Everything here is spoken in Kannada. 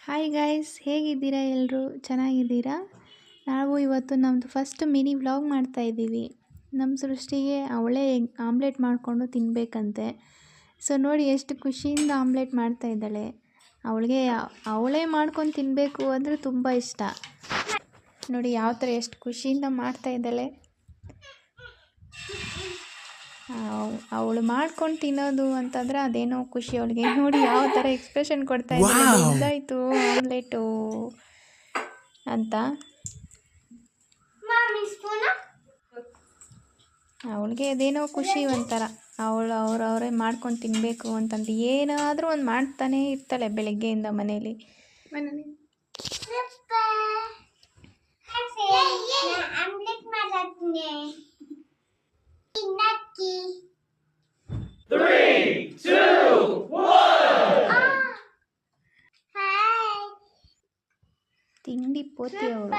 ಹಾಯ್ ಗೈಸ್, ಹೇಗಿದ್ದೀರಾ? ಎಲ್ಲರೂ ಚೆನ್ನಾಗಿದ್ದೀರಾ? ನಾವು ಇವತ್ತು ನಮ್ಮದು ಫಸ್ಟ್ ಮಿನಿ ವ್ಲಾಗ್ ಮಾಡ್ತಾಯಿದ್ದೀವಿ. ನಮ್ಮ ಸೃಷ್ಟಿಗೆ ಅವಳೇ ಆಮ್ಲೆಟ್ ಮಾಡಿಕೊಂಡು ತಿನ್ನಬೇಕಂತೆ. ಸೊ ನೋಡಿ ಎಷ್ಟು ಖುಷಿಯಿಂದ ಆಮ್ಲೆಟ್ ಮಾಡ್ತಾಯಿದ್ದಾಳೆ. ಅವಳಿಗೆ ಅವಳೇ ಮಾಡ್ಕೊಂಡು ತಿನ್ನಬೇಕು ಅಂದರೆ ತುಂಬ ಇಷ್ಟ. ನೋಡಿ ಯಾವ ಥರ ಎಷ್ಟು ಖುಷಿಯಿಂದ ಮಾಡ್ತಾಯಿದ್ದಾಳೆ. ಅವಳು ಮಾಡ್ಕೊಂಡು ತಿನ್ನೋದು ಅಂತಂದರೆ ಅದೇನೋ ಖುಷಿ ಅವಳಿಗೆ. ನೋಡಿ ಯಾವ ಥರ ಎಕ್ಸ್ಪ್ರೆಷನ್ ಕೊಡ್ತಾ ಇದ್ದಾಳೆ, ಬೆಂದಾಯಿತು ಆಮ್ಲೆಟು ಅಂತ. ಅವಳಿಗೆ ಅದೇನೋ ಖುಷಿ ಒಂಥರ. ಅವರವರೇ ಮಾಡ್ಕೊಂಡು ತಿನ್ನಬೇಕು ಅಂತಂದು ಏನಾದರೂ ಒಂದು ಮಾಡ್ತಾನೇ ಇರ್ತಾಳೆ ಬೆಳಗ್ಗೆಯಿಂದ ಮನೇಲಿ. ತಿಂಡಿ ಪೋತಿ ಅವಳು.